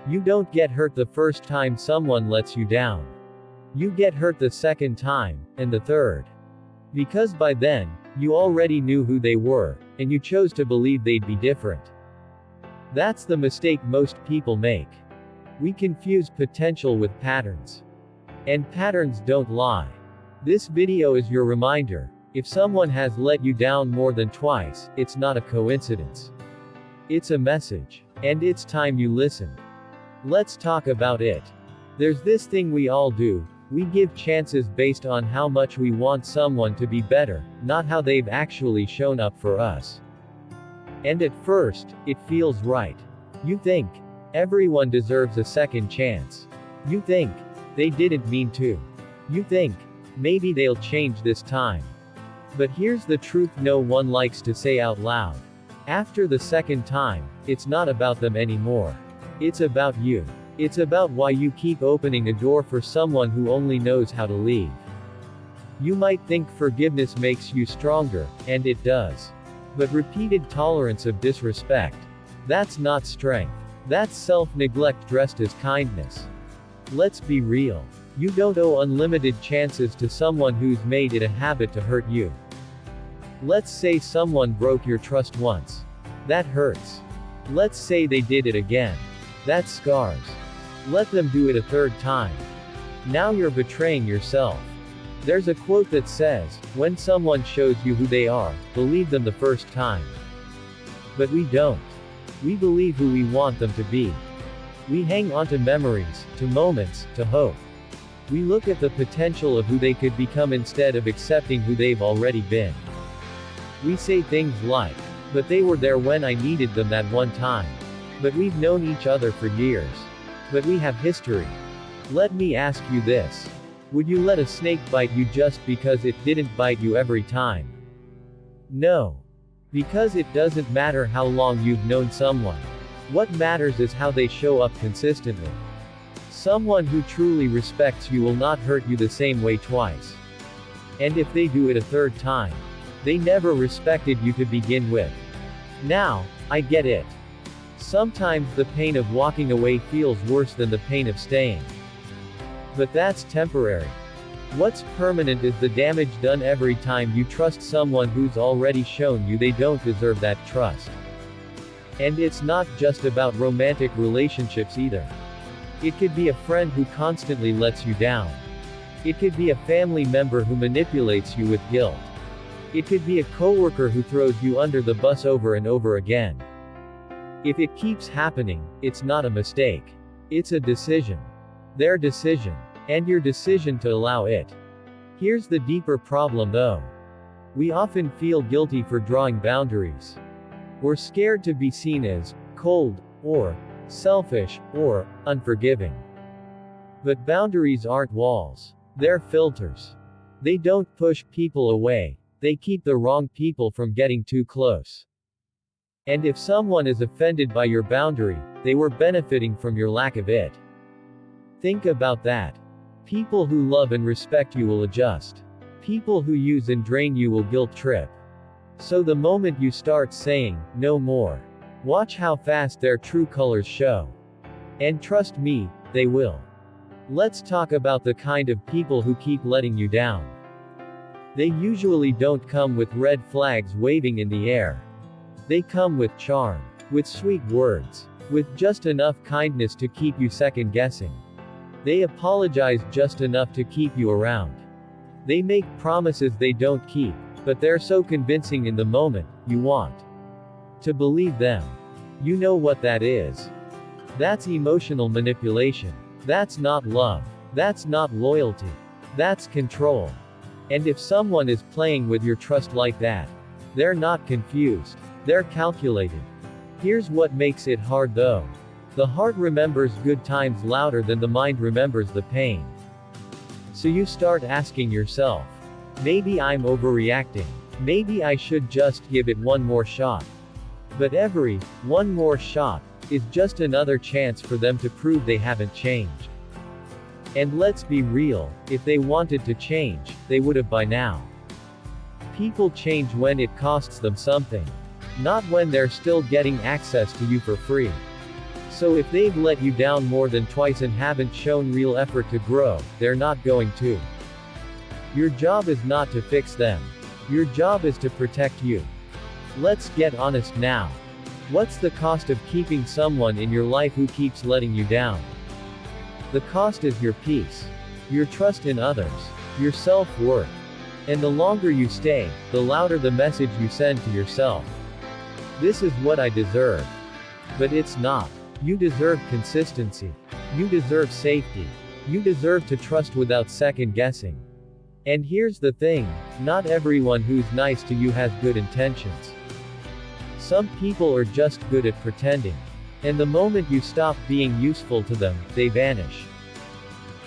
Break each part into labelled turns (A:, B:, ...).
A: You don't get hurt the first time someone lets you down. You get hurt the second time, and the third. Because by then, you already knew who they were, and you chose to believe they'd be different. That's the mistake most people make. We confuse potential with patterns. And patterns don't lie. This video is your reminder. If someone has let you down more than twice, it's not a coincidence. It's a message. And it's time you listened. Let's talk about it. There's this thing we all do. We give chances based on how much we want someone to be better, not how they've actually shown up for us. And at first, it feels right. You think, everyone deserves a second chance. You think, they didn't mean to. You think, maybe they'll change this time. But here's the truth no one likes to say out loud. After the second time, it's not about them anymore. It's about you. It's about why you keep opening a door for someone who only knows how to leave. You might think forgiveness makes you stronger, and it does. But repeated tolerance of disrespect, that's not strength. That's self-neglect dressed as kindness. Let's be real. You don't owe unlimited chances to someone who's made it a habit to hurt you. Let's say someone broke your trust once. That hurts. Let's say they did it again. That scars. Let them do it a third time. Now you're betraying yourself. There's a quote that says, when someone shows you who they are, believe them the first time. But we don't. We believe who we want them to be. We hang on to memories, to moments, to hope. We look at the potential of who they could become instead of accepting who they've already been. We say things like, but they were there when I needed them that one time. But we've known each other for years. But we have history. Let me ask you this. Would you let a snake bite you just because it didn't bite you every time? No. Because it doesn't matter how long you've known someone. What matters is how they show up consistently. Someone who truly respects you will not hurt you the same way twice. And if they do it a third time, they never respected you to begin with. Now, I get it. Sometimes the pain of walking away feels worse than the pain of staying. But that's temporary. What's permanent is the damage done every time you trust someone who's already shown you they don't deserve that trust. And it's not just about romantic relationships either. It could be a friend who constantly lets you down. It could be a family member who manipulates you with guilt. It could be a coworker who throws you under the bus over and over again. If it keeps happening, it's not a mistake. It's a decision. Their decision. And your decision to allow it. Here's the deeper problem though. We often feel guilty for drawing boundaries. We're scared to be seen as cold, or selfish, or unforgiving. But boundaries aren't walls. They're filters. They don't push people away. They keep the wrong people from getting too close. And if someone is offended by your boundary, they were benefiting from your lack of it. Think about that. People who love and respect you will adjust. People who use and drain you will guilt trip. So the moment you start saying, no more, watch how fast their true colors show. And trust me, they will. Let's talk about the kind of people who keep letting you down. They usually don't come with red flags waving in the air. They come with charm, with sweet words, with just enough kindness to keep you second guessing. They apologize just enough to keep you around. They make promises they don't keep, but they're so convincing in the moment, you want to believe them. You know what that is. That's emotional manipulation. That's not love. That's not loyalty. That's control. And if someone is playing with your trust like that, they're not confused. They're calculated. Here's what makes it hard though. The heart remembers good times louder than the mind remembers the pain. So you start asking yourself, maybe I'm overreacting. Maybe I should just give it one more shot. But every one more shot is just another chance for them to prove they haven't changed. And let's be real, if they wanted to change, they would have by now. People change when it costs them something. Not when they're still getting access to you for free. So if they've let you down more than twice and haven't shown real effort to grow, they're not going to. Your job is not to fix them. Your job is to protect you. Let's get honest now. What's the cost of keeping someone in your life who keeps letting you down? The cost is your peace, your trust in others, your self-worth. And the longer you stay, the louder the message you send to yourself. This is what I deserve. But it's not. You deserve consistency. You deserve safety. You deserve to trust without second guessing. And here's the thing, not everyone who's nice to you has good intentions. Some people are just good at pretending. And the moment you stop being useful to them, they vanish.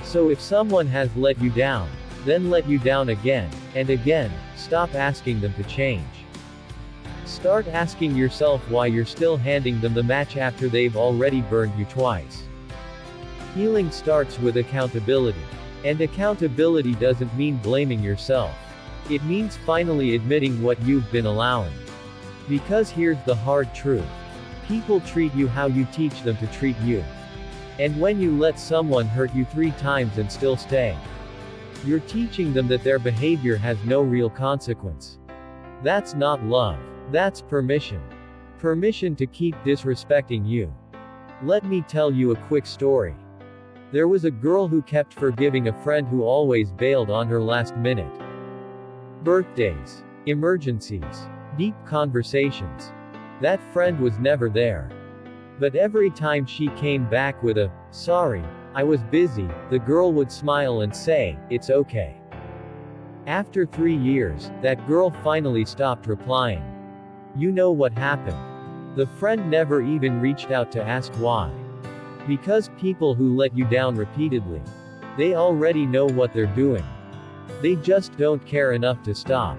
A: So if someone has let you down, then let you down again, and again, stop asking them to change. Start asking yourself why you're still handing them the match after they've already burned you twice. Healing starts with accountability. And accountability doesn't mean blaming yourself. It means finally admitting what you've been allowing. Because here's the hard truth. People treat you how you teach them to treat you. And when you let someone hurt you 3 times and still stay, you're teaching them that their behavior has no real consequence. That's not love. That's permission. Permission to keep disrespecting you. Let me tell you a quick story. There was a girl who kept forgiving a friend who always bailed on her last minute. Birthdays, emergencies, deep conversations. That friend was never there. But every time she came back with a, "Sorry, I was busy," the girl would smile and say, "It's okay." After 3 years, that girl finally stopped replying. You know what happened? The friend never even reached out to ask why. Because people who let you down repeatedly, they already know what they're doing. They just don't care enough to stop.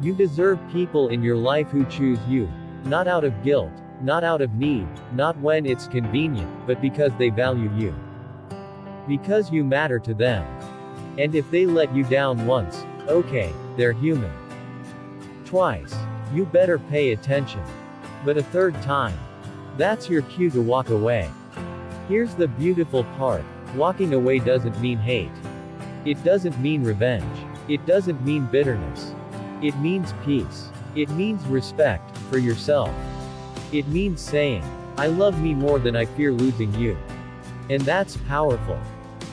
A: You deserve people in your life who choose you, not out of guilt, not out of need, not when it's convenient, but because they value you. Because you matter to them. And if they let you down once, okay, they're human. Twice, you better pay attention. But a 3rd time, that's your cue to walk away. Here's the beautiful part, walking away doesn't mean hate. It doesn't mean revenge. It doesn't mean bitterness. It means peace. It means respect for yourself. It means saying, "I love me more than I fear losing you." And that's powerful.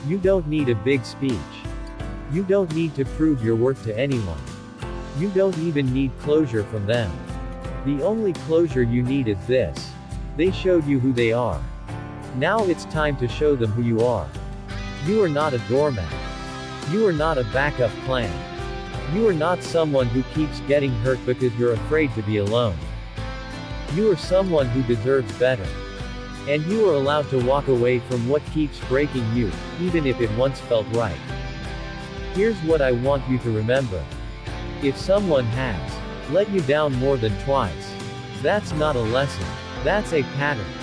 A: You don't need a big speech. You don't need to prove your worth to anyone. You don't even need closure from them. The only closure you need is this. They showed you who they are. Now it's time to show them who you are. You are not a doormat. You are not a backup plan. You are not someone who keeps getting hurt because you're afraid to be alone. You are someone who deserves better. And you are allowed to walk away from what keeps breaking you, even if it once felt right. Here's what I want you to remember. If someone has let you down more than twice, that's not a lesson. That's a pattern.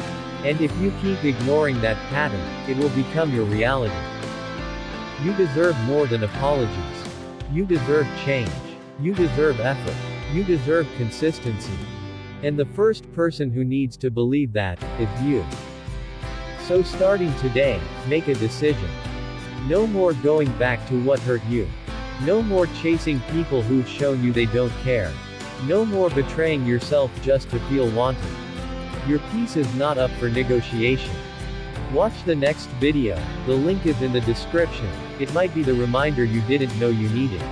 A: And if you keep ignoring that pattern, it will become your reality. You deserve more than apologies. You deserve change. You deserve effort. You deserve consistency. And the first person who needs to believe that is you. So starting today, make a decision. No more going back to what hurt you. No more chasing people who've shown you they don't care. No more betraying yourself just to feel wanted. Your peace is not up for negotiation. Watch the next video, the link is in the description. It might be the reminder you didn't know you needed.